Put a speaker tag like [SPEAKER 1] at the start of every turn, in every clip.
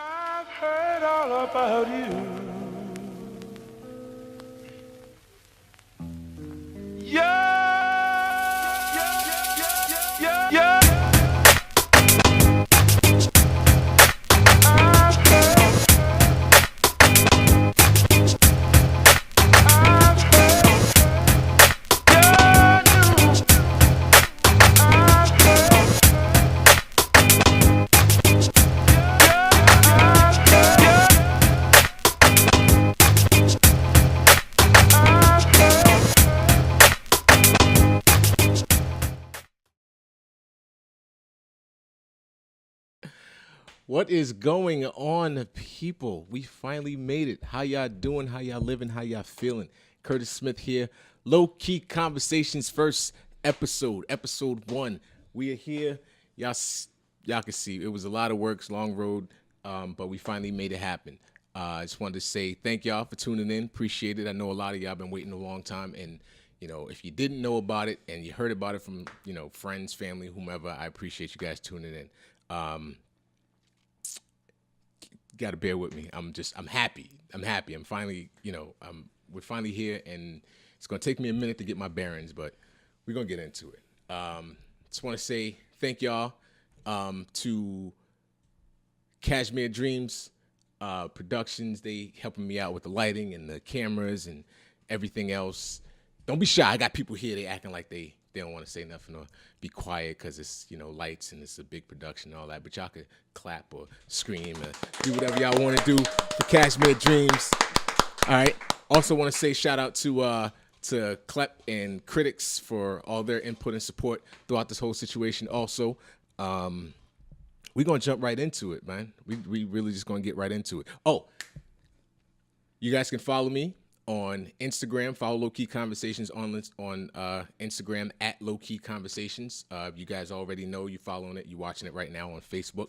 [SPEAKER 1] I've heard all about you. Yeah.
[SPEAKER 2] What is going on, people? We finally made it. How y'all doing? How y'all living? How y'all feeling? Curtis Smith here. Low Key Conversations first episode 1. We are here. Y'all can see it was a lot of work, long road, but we finally made it happen. I just wanted to say thank y'all for tuning in. Appreciate it. I know a lot of y'all been waiting a long time, and if you didn't know about it and you heard about it from friends, family, whomever, I appreciate you guys tuning in. Got to bear with me. I'm happy. I'm finally, we're finally here, and it's going to take me a minute to get my bearings, but we're going to get into it. Just want to say thank y'all to Cashmere Dreams Productions. They helping me out with the lighting and the cameras and everything else. Don't be shy. I got people here. They acting like they don't want to say nothing or be quiet because it's, lights and it's a big production and all that. But y'all could clap or scream or do whatever y'all want to do for Cashmere Dreams. All right. Also want to say shout out to Clep and Critics for all their input and support throughout this whole situation. Also, we're going to jump right into it, man. We really just going to get right into it. Oh, you guys can follow me on Instagram. Follow Low Key Conversations on Instagram at Low Key Conversations. You guys already know you're following it. You're watching it right now on Facebook.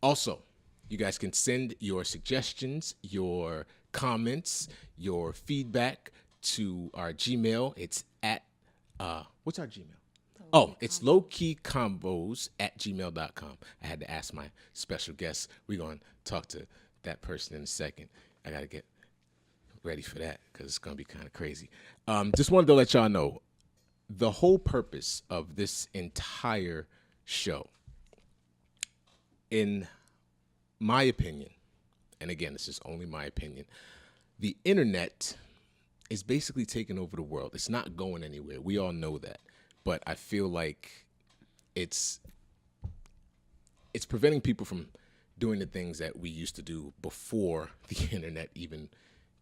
[SPEAKER 2] Also, you guys can send your suggestions, your comments, your feedback to our Gmail. It's at, what's our Gmail? Oh, it's lowkeycombos@gmail.com. I had to ask my special guest. We're going to talk to that person in a second. I got to get ready for that because it's going to be kind of crazy. Just wanted to let y'all know the whole purpose of this entire show, in my opinion, and again, this is only my opinion, the internet is basically taking over the world. It's not going anywhere. We all know that. But I feel like it's preventing people from doing the things that we used to do before the internet even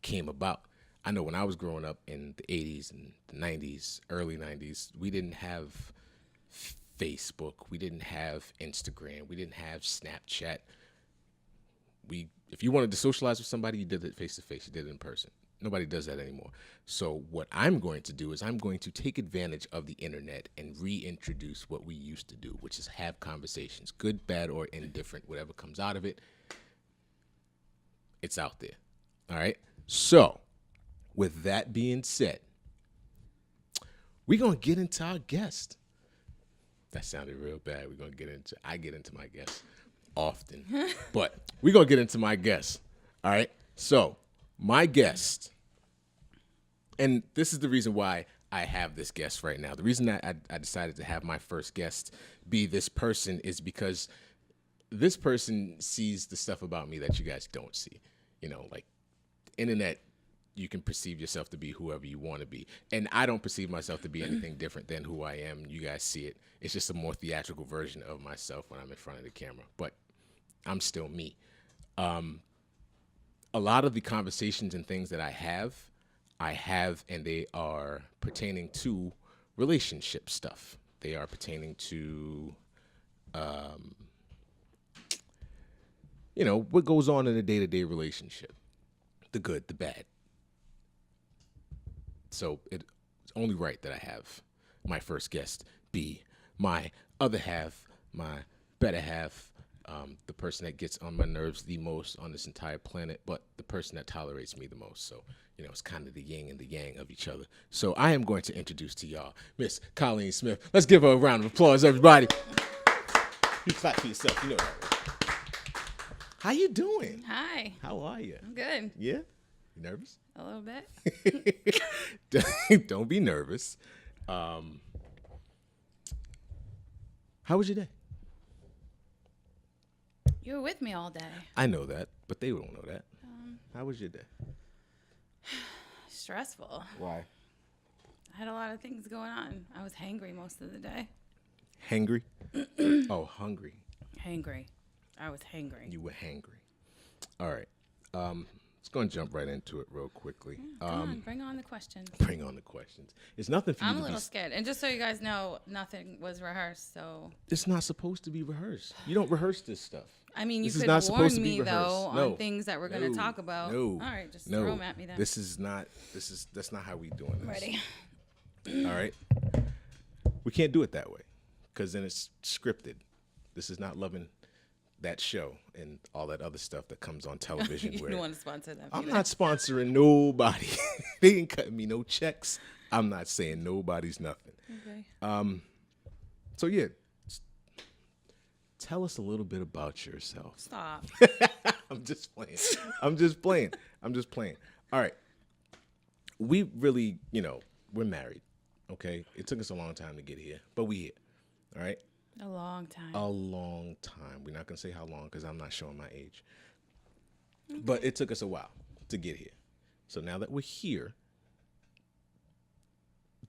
[SPEAKER 2] came about. I know when I was growing up in the 80s and the 90s, early 90s, we didn't have Facebook. We didn't have Instagram. We didn't have Snapchat. If you wanted to socialize with somebody, you did it face to face. You did it in person. Nobody does that anymore. So what I'm going to do is I'm going to take advantage of the internet and reintroduce what we used to do, which is have conversations, good, bad, or indifferent, whatever comes out of it, it's out there. All right? So with that being said, we're going to get into our guest. That sounded real bad. I get into my guest often, but we're going to get into my guest. All right? So my guest, and this is the reason why I have this guest right now. The reason that I decided to have my first guest be this person is because this person sees the stuff about me that you guys don't see. Like internet, you can perceive yourself to be whoever you want to be. And I don't perceive myself to be anything different than who I am. You guys see it. It's just a more theatrical version of myself when I'm in front of the camera. But I'm still me. A lot of the conversations and things that I have, and they are pertaining to relationship stuff. They are pertaining to, what goes on in a day-to-day relationship, the good, the bad. So it's only right that I have my first guest be my other half, my better half, the person that gets on my nerves the most on this entire planet, but the person that tolerates me the most. So, it's kind of the yin and the yang of each other. So I am going to introduce to y'all Miss Colleen Smith. Let's give her a round of applause, everybody. You clap for yourself. You know that, right? How you doing?
[SPEAKER 3] Hi.
[SPEAKER 2] How are you?
[SPEAKER 3] I'm good.
[SPEAKER 2] Yeah? You nervous?
[SPEAKER 3] A little bit.
[SPEAKER 2] Don't be nervous. How was your day?
[SPEAKER 3] You were with me all day.
[SPEAKER 2] I know that, but they don't know that. How was your day?
[SPEAKER 3] Stressful.
[SPEAKER 2] Why?
[SPEAKER 3] I had a lot of things going on. I was hangry most of the day.
[SPEAKER 2] Hangry? Oh, hungry.
[SPEAKER 3] Hangry. I was hangry.
[SPEAKER 2] You were hangry. All right. Let's go and jump right into it real quickly.
[SPEAKER 3] Come on, bring on the questions.
[SPEAKER 2] Bring on the questions. It's nothing for you
[SPEAKER 3] I'm
[SPEAKER 2] to
[SPEAKER 3] a little
[SPEAKER 2] be...
[SPEAKER 3] scared. And just so you guys know, nothing was rehearsed, so...
[SPEAKER 2] It's not supposed to be rehearsed. You don't rehearse this stuff.
[SPEAKER 3] I mean, you
[SPEAKER 2] This is
[SPEAKER 3] could
[SPEAKER 2] not
[SPEAKER 3] warn
[SPEAKER 2] supposed to be
[SPEAKER 3] me, though,
[SPEAKER 2] rehearsed. No.
[SPEAKER 3] on things that we're going to talk about.
[SPEAKER 2] No.
[SPEAKER 3] All right, just
[SPEAKER 2] No.
[SPEAKER 3] throw them at me then.
[SPEAKER 2] That's not how we doing this.
[SPEAKER 3] Ready.
[SPEAKER 2] All right. We can't do it that way because then it's scripted. This is not Loving That Show and all that other stuff that comes on television.
[SPEAKER 3] You
[SPEAKER 2] where
[SPEAKER 3] don't want to sponsor them.
[SPEAKER 2] I'm
[SPEAKER 3] either.
[SPEAKER 2] not sponsoring nobody. They ain't cutting me no checks. I'm not saying nobody's nothing.
[SPEAKER 3] Okay.
[SPEAKER 2] So yeah, tell us a little bit about yourself.
[SPEAKER 3] Stop.
[SPEAKER 2] I'm just playing. All right. We really, we're married. Okay. It took us a long time to get here, but we here. All right.
[SPEAKER 3] A long time.
[SPEAKER 2] A long time. We're not going to say how long because I'm not showing my age. Okay. But it took us a while to get here. So now that we're here,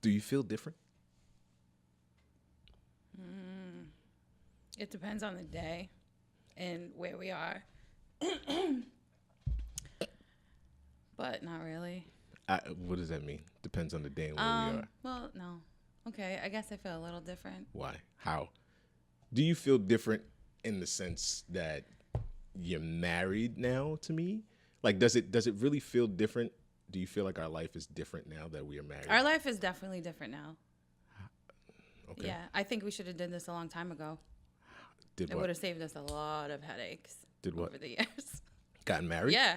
[SPEAKER 2] do you feel different?
[SPEAKER 3] It depends on the day and where we are. But not really.
[SPEAKER 2] What does that mean? Depends on the day and where we are.
[SPEAKER 3] Well, no. Okay, I guess I feel a little different.
[SPEAKER 2] Why? How? Do you feel different in the sense that you're married now to me? Like, does it really feel different? Do you feel like our life is different now that we are married?
[SPEAKER 3] Our life is definitely different now.
[SPEAKER 2] Okay.
[SPEAKER 3] Yeah, I think we should have done this a long time ago.
[SPEAKER 2] Did
[SPEAKER 3] It
[SPEAKER 2] what?
[SPEAKER 3] would have saved us a lot of headaches.
[SPEAKER 2] Did what?
[SPEAKER 3] Over the years.
[SPEAKER 2] Gotten married?
[SPEAKER 3] Yeah,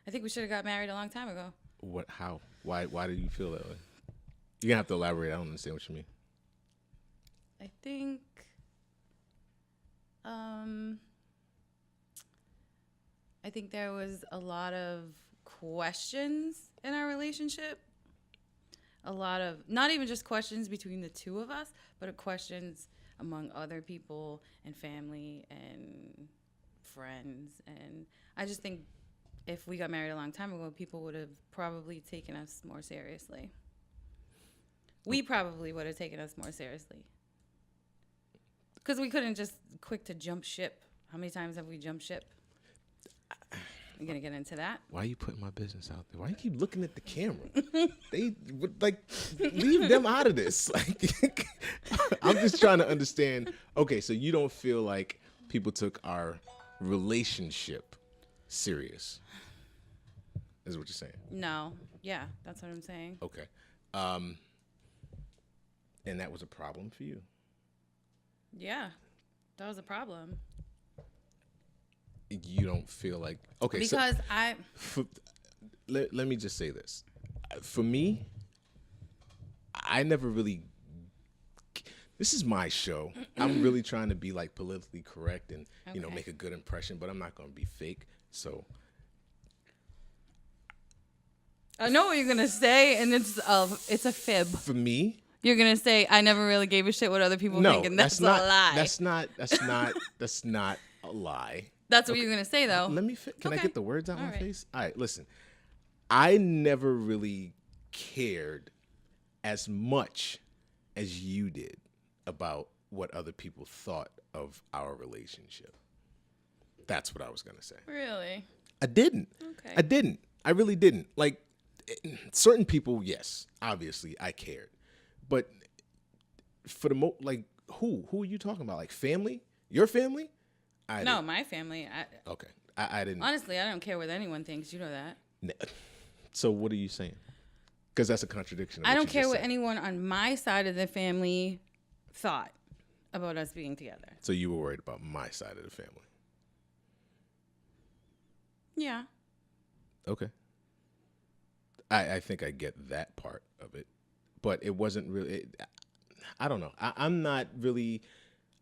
[SPEAKER 3] I think we should have got married a long time ago.
[SPEAKER 2] What? How? Why do you feel that way? You're gonna have to elaborate. I don't understand what you mean.
[SPEAKER 3] I think, there was a lot of questions in our relationship. A lot of, not even just questions between the two of us, but questions among other people and family and friends. And I just think if we got married a long time ago, people would have probably taken us more seriously. We probably would have taken us more seriously. Because we couldn't just quick to jump ship. How many times have we jumped ship? We're going to get into that.
[SPEAKER 2] Why are you putting my business out there? Why you keep looking at the camera? They would leave them out of this. Like, I'm just trying to understand. Okay, so you don't feel like people took our relationship serious, is what you're saying?
[SPEAKER 3] No. Yeah, that's what I'm saying.
[SPEAKER 2] Okay. And that was a problem for you?
[SPEAKER 3] Yeah, that was a problem.
[SPEAKER 2] You don't feel like... Okay,
[SPEAKER 3] because
[SPEAKER 2] let me just say this. For me, I never really... This is my show. I'm really trying to be like politically correct and, make a good impression, but I'm not going to be fake. So...
[SPEAKER 3] I know what you're going to say, and it's a fib.
[SPEAKER 2] For me...
[SPEAKER 3] You're going to say, I never really gave a shit what other people think, and that's
[SPEAKER 2] not,
[SPEAKER 3] a lie.
[SPEAKER 2] That's not a lie.
[SPEAKER 3] That's what you're going to say, though.
[SPEAKER 2] Let me... Can I get the words out
[SPEAKER 3] All
[SPEAKER 2] my
[SPEAKER 3] right.
[SPEAKER 2] face? All right, listen. I never really cared as much as you did about what other people thought of our relationship. That's what I was going to say.
[SPEAKER 3] Really?
[SPEAKER 2] I didn't.
[SPEAKER 3] Okay.
[SPEAKER 2] I didn't. I really didn't. Like, certain people, yes, obviously, I cared. But for the who are you talking about? Like family? Your family?
[SPEAKER 3] No, my family.
[SPEAKER 2] Okay. I didn't.
[SPEAKER 3] Honestly, I don't care what anyone thinks. You know that.
[SPEAKER 2] So what are you saying? Because that's a contradiction.
[SPEAKER 3] I don't care what anyone on my side of the family thought about us being together.
[SPEAKER 2] So you were worried about my side of the family?
[SPEAKER 3] Yeah.
[SPEAKER 2] Okay. I think I get that part of it. But it wasn't really, I don't know. I'm not really,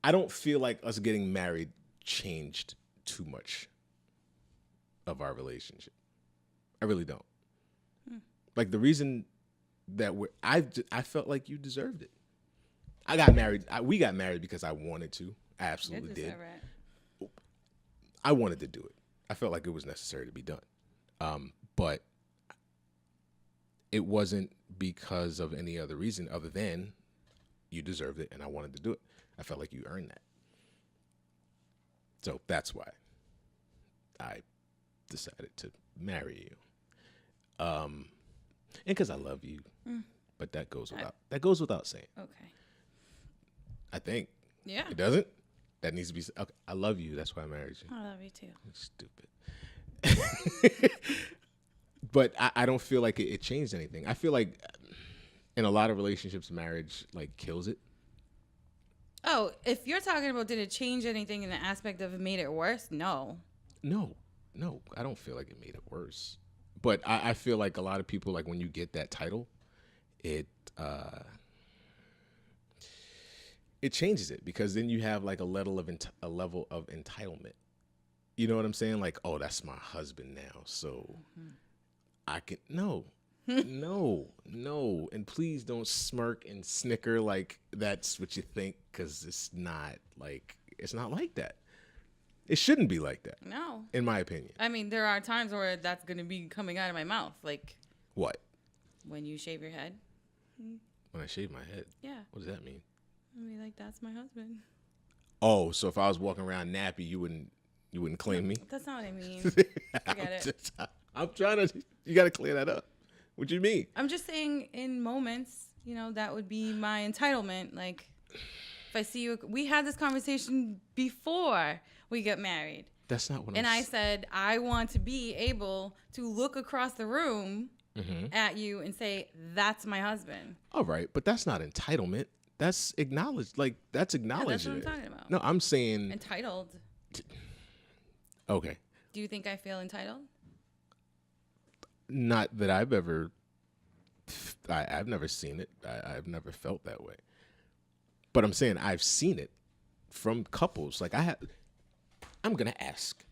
[SPEAKER 2] I don't feel like us getting married changed too much of our relationship. I really don't. Like the reason that I felt like you deserved it. I got married. We got married because I wanted to. I absolutely did. I wanted to do it. I felt like it was necessary to be done. But it wasn't because of any other reason other than you deserved it and I wanted to do it. I felt like you earned that. So that's why I decided to marry you. And because I love you. But that goes without saying.
[SPEAKER 3] Okay.
[SPEAKER 2] I think.
[SPEAKER 3] Yeah.
[SPEAKER 2] It doesn't? That needs to be. Okay, I love you. That's why I married you.
[SPEAKER 3] I love you too.
[SPEAKER 2] Stupid. But I don't feel like it changed anything. I feel like in a lot of relationships, marriage like kills it.
[SPEAKER 3] Oh, if you're talking about did it change anything in the aspect of it made it worse? No.
[SPEAKER 2] No, I don't feel like it made it worse. But I feel like a lot of people, like when you get that title, it changes it because then you have like a level of entitlement. You know what I'm saying? Like, oh, that's my husband now, so I can no, and please don't smirk and snicker like that's what you think because it's not like that. It shouldn't be like that.
[SPEAKER 3] No.
[SPEAKER 2] In my opinion.
[SPEAKER 3] I mean, there are times where that's going to be coming out of my mouth. Like.
[SPEAKER 2] What?
[SPEAKER 3] When you shave your head.
[SPEAKER 2] When I shave my head?
[SPEAKER 3] Yeah.
[SPEAKER 2] What does that mean?
[SPEAKER 3] I mean, like, that's my husband.
[SPEAKER 2] Oh, so if I was walking around nappy, you wouldn't claim me?
[SPEAKER 3] That's not what I mean. Forget it.
[SPEAKER 2] I'm trying to, you got to clear that up. What do you mean?
[SPEAKER 3] I'm just saying in moments, that would be my entitlement. Like, if I see you, we had this conversation before we got married.
[SPEAKER 2] That's not what
[SPEAKER 3] And I said, I want to be able to look across the room at you and say, that's my husband.
[SPEAKER 2] All right, but that's not entitlement. That's acknowledged. Like, that's acknowledging.
[SPEAKER 3] That's what I'm talking about.
[SPEAKER 2] No, I'm saying.
[SPEAKER 3] Entitled.
[SPEAKER 2] Okay.
[SPEAKER 3] Do you think I feel entitled?
[SPEAKER 2] Not that I've ever. I've never seen it. I've never felt that way. But I'm saying I've seen it from couples. Like I'm gonna ask.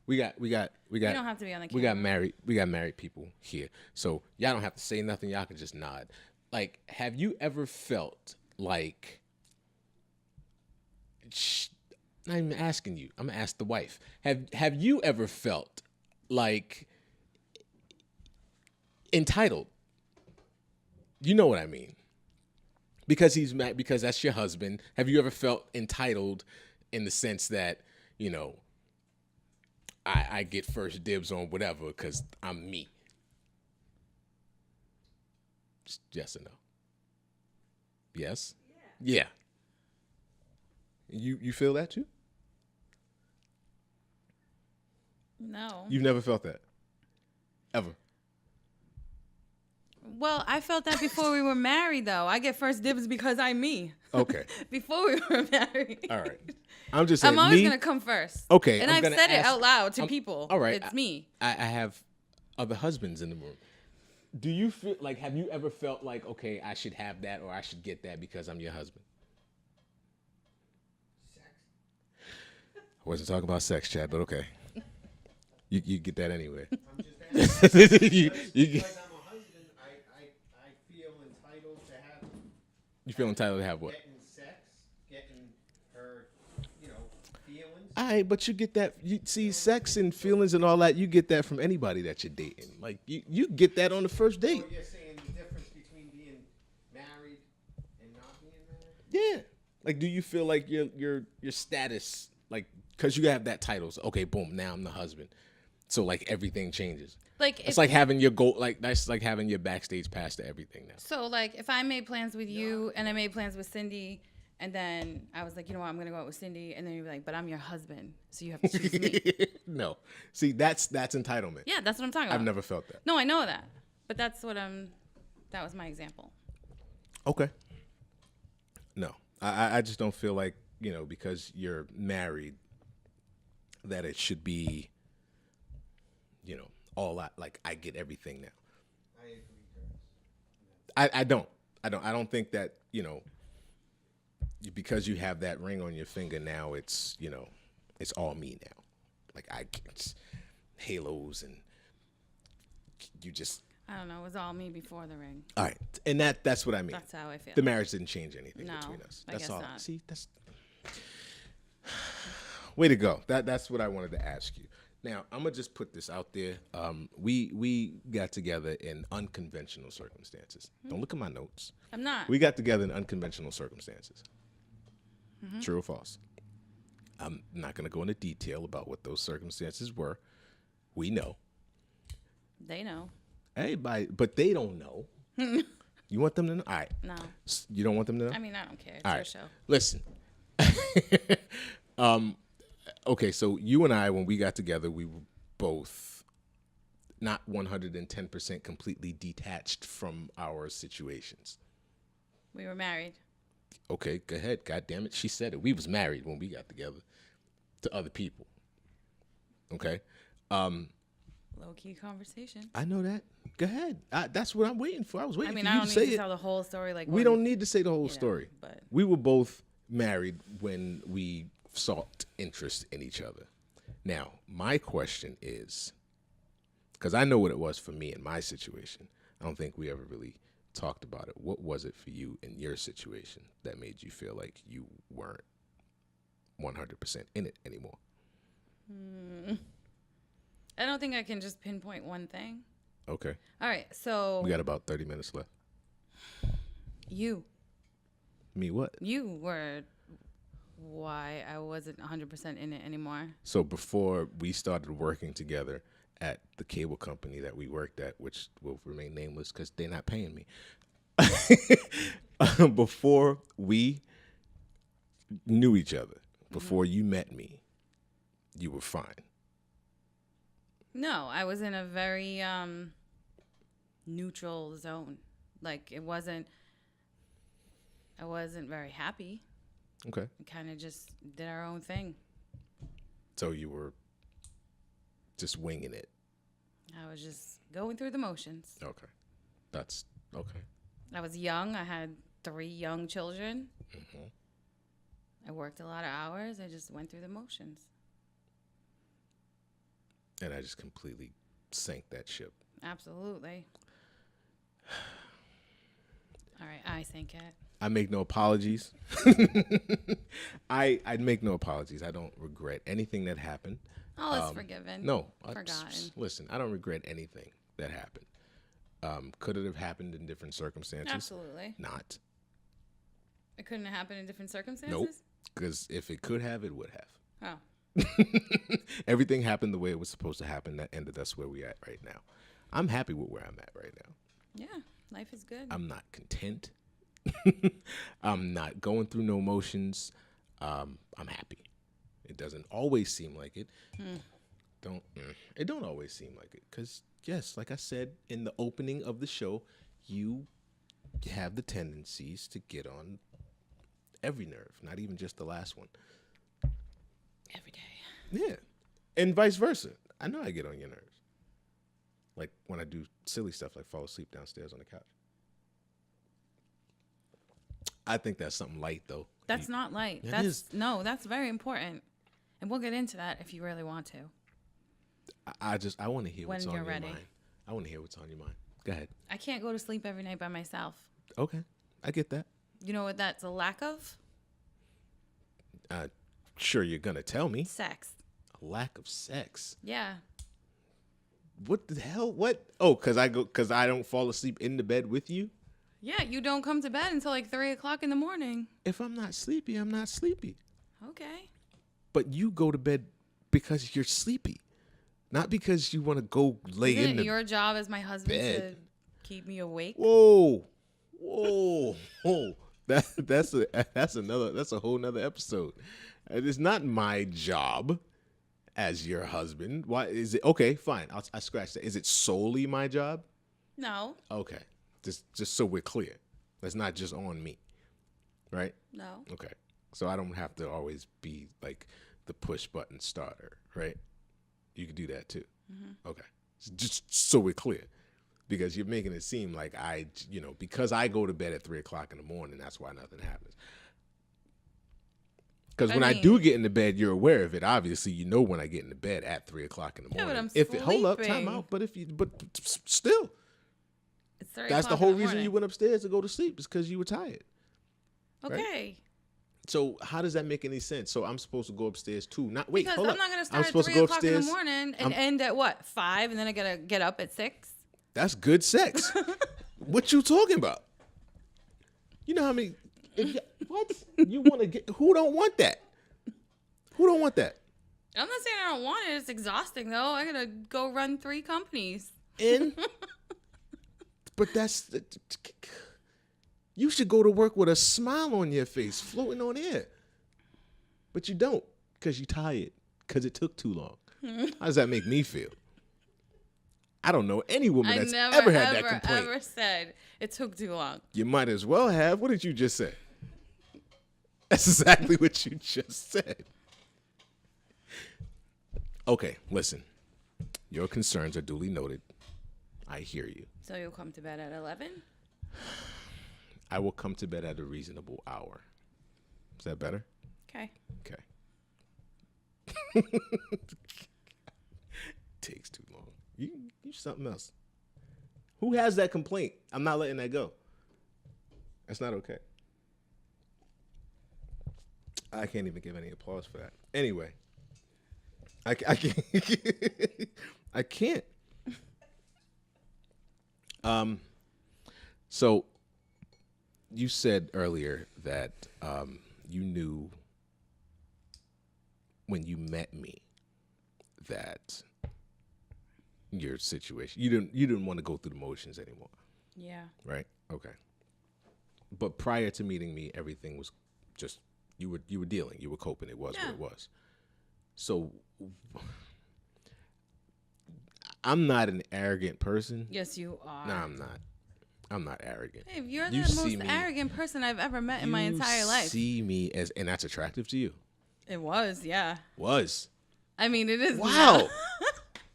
[SPEAKER 2] We got. You
[SPEAKER 3] don't have to be on the camera.
[SPEAKER 2] We got married people here, so y'all don't have to say nothing. Y'all can just nod. Like, have you ever felt like? I'm asking you. I'm gonna ask the wife. Have you ever felt like entitled? You know what I mean? Because because that's your husband. Have you ever felt entitled in the sense that, I get first dibs on whatever because I'm me? Just yes or no? Yes? Yeah. You feel that too?
[SPEAKER 3] No.
[SPEAKER 2] You've never felt that? Ever?
[SPEAKER 3] Well, I felt that before we were married, though. I get first dibs because I'm me.
[SPEAKER 2] Okay.
[SPEAKER 3] Before we were married.
[SPEAKER 2] All right. I'm just saying.
[SPEAKER 3] I'm always going to come first.
[SPEAKER 2] Okay.
[SPEAKER 3] And I've said it out loud to people.
[SPEAKER 2] All right.
[SPEAKER 3] It's me.
[SPEAKER 2] I have other husbands in the room. Do you feel like, have you ever felt like, okay, I should have that or I should get that because I'm your husband? Sex. I wasn't talking about sex, Chad, but okay. You get that anyway.
[SPEAKER 4] I'm just asking. Because I'm a husband, I feel entitled to have.
[SPEAKER 2] You feel entitled to have what?
[SPEAKER 4] Getting sex, getting her, feelings.
[SPEAKER 2] All right, but you get that. You see, sex and feelings and all that. You get that from anybody that you're dating. Like you get that on the first date.
[SPEAKER 4] So you're saying the difference between being married and not being married?
[SPEAKER 2] Yeah. Like, do you feel like your status, like, because you have that title? So, okay, boom, now I'm the husband. So like everything changes. Like it's like having your goal. Like that's like having your backstage pass to everything now.
[SPEAKER 3] So like if I made plans with you and I made plans with Cindy, and then I was like, you know what, I'm gonna go out with Cindy, and then you'd be like, but I'm your husband, so you have to choose me.
[SPEAKER 2] No, see that's entitlement.
[SPEAKER 3] Yeah, that's what I'm talking about.
[SPEAKER 2] I've never felt that.
[SPEAKER 3] No, I know that, but that's what that was my example.
[SPEAKER 2] Okay. No, I just don't feel like because you're married that it should be. All like I get everything now.
[SPEAKER 4] I agree,
[SPEAKER 2] Terrence. I don't think that, because you have that ring on your finger now, it's all me now. Like halos and you just.
[SPEAKER 3] I don't know. It was all me before the ring.
[SPEAKER 2] All right, and that's what I mean.
[SPEAKER 3] That's how I feel.
[SPEAKER 2] The marriage didn't change anything
[SPEAKER 3] No,
[SPEAKER 2] between us.
[SPEAKER 3] I
[SPEAKER 2] That's
[SPEAKER 3] guess
[SPEAKER 2] all.
[SPEAKER 3] not.
[SPEAKER 2] See, that's way to go. That's what I wanted to ask you. Now I'm gonna just put this out there. We got together in unconventional circumstances. Don't look at my notes.
[SPEAKER 3] I'm not.
[SPEAKER 2] We got together in unconventional circumstances. True or false? I'm not gonna go into detail about what those circumstances were. We know.
[SPEAKER 3] They know.
[SPEAKER 2] Everybody, but they don't know. You want them to know? All right.
[SPEAKER 3] No.
[SPEAKER 2] You don't want them to know?
[SPEAKER 3] I mean, I don't care. It's
[SPEAKER 2] All
[SPEAKER 3] your
[SPEAKER 2] right.
[SPEAKER 3] show.
[SPEAKER 2] Listen. Okay, so you and I, when we got together, we were both not 110% completely detached from our situations.
[SPEAKER 3] We were married.
[SPEAKER 2] Okay, go ahead. God damn it. She said it. We was married when we got together to other people. Okay?
[SPEAKER 3] Low-key conversation.
[SPEAKER 2] I know that. Go ahead. That's what I'm waiting for. I was waiting
[SPEAKER 3] I mean,
[SPEAKER 2] for
[SPEAKER 3] I
[SPEAKER 2] you
[SPEAKER 3] don't
[SPEAKER 2] to
[SPEAKER 3] need
[SPEAKER 2] say
[SPEAKER 3] to
[SPEAKER 2] it.
[SPEAKER 3] tell the whole story. Like
[SPEAKER 2] We don't need to say the whole
[SPEAKER 3] know,
[SPEAKER 2] story.
[SPEAKER 3] but-
[SPEAKER 2] We were both married when we sought interest in each other. Now, my question is, because I know what it was for me in my situation. I don't think we ever really talked about it. What was it for you in your situation that made you feel like you weren't 100% in it anymore?
[SPEAKER 3] I don't think I can just pinpoint one thing.
[SPEAKER 2] Okay.
[SPEAKER 3] All right, so
[SPEAKER 2] We got about 30 minutes left.
[SPEAKER 3] you
[SPEAKER 2] Me what?
[SPEAKER 3] were why I wasn't 100% in it anymore.
[SPEAKER 2] So before we started working together at the cable company that we worked at, which will remain nameless because they're not paying me. Before we knew each other, before you met me, you were fine.
[SPEAKER 3] No, I was in a very neutral zone. Like I wasn't very happy.
[SPEAKER 2] Okay.
[SPEAKER 3] We kind of just did our own thing.
[SPEAKER 2] So you were just winging it.
[SPEAKER 3] I was just going through the motions.
[SPEAKER 2] Okay. That's okay.
[SPEAKER 3] I was young. I had 3 young children.
[SPEAKER 2] Mm-hmm.
[SPEAKER 3] I worked a lot of hours. I just went through the motions.
[SPEAKER 2] And I just completely sank that ship.
[SPEAKER 3] Absolutely. All right, I think it.
[SPEAKER 2] I make no apologies. I make no apologies. I don't regret anything that happened.
[SPEAKER 3] All is forgiven.
[SPEAKER 2] No.
[SPEAKER 3] Forgotten.
[SPEAKER 2] Listen, I don't regret anything that happened. Could it have happened in different circumstances?
[SPEAKER 3] Absolutely.
[SPEAKER 2] Not.
[SPEAKER 3] It couldn't have happened in different circumstances?
[SPEAKER 2] Nope. Because if it could have, it would have.
[SPEAKER 3] Oh.
[SPEAKER 2] Everything happened the way it was supposed to happen. That ended us where we at right now. I'm happy with where I'm at right now.
[SPEAKER 3] Yeah, life is good.
[SPEAKER 2] I'm not content. I'm not going through no emotions. I'm happy. It doesn't always seem like it. It don't always seem like it. Because, yes, like I said in the opening of the show, you have the tendencies to get on every nerve, not even just the last one.
[SPEAKER 3] Every day.
[SPEAKER 2] Yeah. And vice versa. I know I get on your nerves. Like when I do silly stuff like fall asleep downstairs on the couch. I think that's something light though.
[SPEAKER 3] That's not light.
[SPEAKER 2] It
[SPEAKER 3] That's
[SPEAKER 2] is.
[SPEAKER 3] No, that's very important. And we'll get into that if you really want to.
[SPEAKER 2] I want to hear
[SPEAKER 3] When
[SPEAKER 2] what's on
[SPEAKER 3] you're
[SPEAKER 2] your
[SPEAKER 3] ready.
[SPEAKER 2] mind. I want to hear what's on your mind. Go ahead.
[SPEAKER 3] I can't go to sleep every night by myself.
[SPEAKER 2] Okay. I get that.
[SPEAKER 3] You know what that's a lack of?
[SPEAKER 2] Sure, you're going to tell me.
[SPEAKER 3] Sex.
[SPEAKER 2] A lack of sex.
[SPEAKER 3] Yeah.
[SPEAKER 2] What the hell? What? Oh, because I don't fall asleep in the bed with you?
[SPEAKER 3] Yeah, you don't come to bed until like 3 o'clock in the morning.
[SPEAKER 2] If I'm not sleepy, I'm not sleepy.
[SPEAKER 3] Okay.
[SPEAKER 2] But you go to bed because you're sleepy. Not because you want to go lay
[SPEAKER 3] Isn't
[SPEAKER 2] in
[SPEAKER 3] it
[SPEAKER 2] the
[SPEAKER 3] your job as my husband
[SPEAKER 2] bed.
[SPEAKER 3] to keep me awake?
[SPEAKER 2] Whoa. That's a whole nother episode. It is not my job as your husband. Why is it? Okay, fine. I scratch that. Is it solely my job?
[SPEAKER 3] No.
[SPEAKER 2] Okay. Just so we're clear. That's not just on me. Right?
[SPEAKER 3] No.
[SPEAKER 2] Okay. So I don't have to always be like the push button starter, right? You could do that too. Mm-hmm. Okay. Just so we're clear. Because you're making it seem like because I go to bed at 3 o'clock in the morning, that's why nothing happens. Because when I do get into bed, you're aware of it. Obviously, you know when I get into bed at 3 o'clock in the
[SPEAKER 3] Yeah,
[SPEAKER 2] morning.
[SPEAKER 3] but I'm
[SPEAKER 2] Hold up, time
[SPEAKER 3] sleeping.
[SPEAKER 2] out. But still,
[SPEAKER 3] It's 3
[SPEAKER 2] that's the
[SPEAKER 3] o'clock
[SPEAKER 2] whole
[SPEAKER 3] in the
[SPEAKER 2] reason you
[SPEAKER 3] morning.
[SPEAKER 2] went upstairs to go to sleep. Is because you were tired.
[SPEAKER 3] Okay.
[SPEAKER 2] So how does that make any sense? So I'm supposed to go upstairs too? Not wait,
[SPEAKER 3] Because
[SPEAKER 2] hold
[SPEAKER 3] I'm
[SPEAKER 2] up.
[SPEAKER 3] not gonna
[SPEAKER 2] I'm
[SPEAKER 3] start at
[SPEAKER 2] supposed
[SPEAKER 3] 3
[SPEAKER 2] to go
[SPEAKER 3] o'clock in the
[SPEAKER 2] upstairs.
[SPEAKER 3] morning and end at what 5, and then I gotta get up at 6.
[SPEAKER 2] That's good sex. What you talking about? You know how many? What you want to get? Who don't want that? Who don't want that?
[SPEAKER 3] I'm not saying I don't want it. It's exhausting though. I gotta go run 3 companies.
[SPEAKER 2] But you should go to work with a smile on your face, floating on air. But you don't, because you're tired, because it took too long. How does that make me feel? I don't know any woman that's ever had that complaint.
[SPEAKER 3] Ever said it took too long.
[SPEAKER 2] You might as well have. What did you just say? That's exactly what you just said. Okay, listen. Your concerns are duly noted. I hear you.
[SPEAKER 3] So you'll come to bed at 11?
[SPEAKER 2] I will come to bed at a reasonable hour. Is that better?
[SPEAKER 3] Okay.
[SPEAKER 2] Okay. Takes too long. You something else. Who has that complaint? I'm not letting that go. That's not okay. I can't even give any applause for that. Anyway, I can't. I can't. So you said earlier that you knew when you met me that your situation, you didn't want to go through the motions anymore.
[SPEAKER 3] Yeah.
[SPEAKER 2] Right? Okay. But prior to meeting me, everything was just you were dealing, you were coping. It was what it was. So I'm not an arrogant person.
[SPEAKER 3] Yes, you are.
[SPEAKER 2] No, I'm not. I'm not arrogant.
[SPEAKER 3] Hey, you're
[SPEAKER 2] You
[SPEAKER 3] the
[SPEAKER 2] see
[SPEAKER 3] most
[SPEAKER 2] me-
[SPEAKER 3] arrogant person I've ever met in my entire life.
[SPEAKER 2] See me as, and that's attractive to you.
[SPEAKER 3] It was, yeah.
[SPEAKER 2] Was.
[SPEAKER 3] I mean, it is.
[SPEAKER 2] Wow.
[SPEAKER 3] now.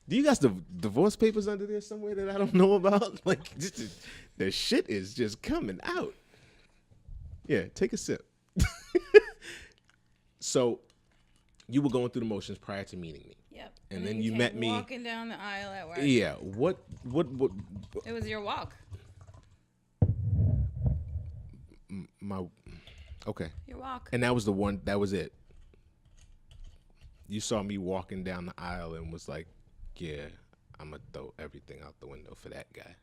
[SPEAKER 2] Do you guys the divorce papers under there somewhere that I don't know about? Like, the shit is just coming out. Yeah, take a sip. So, you were going through the motions prior to meeting me.
[SPEAKER 3] Yep.
[SPEAKER 2] And then you
[SPEAKER 3] came
[SPEAKER 2] met me.
[SPEAKER 3] walking down the aisle at work.
[SPEAKER 2] Yeah. What?
[SPEAKER 3] It was your walk.
[SPEAKER 2] My. Okay.
[SPEAKER 3] Your walk.
[SPEAKER 2] And that was the one. That was it. You saw me walking down the aisle and was like, "Yeah, I'm gonna throw everything out the window for that guy."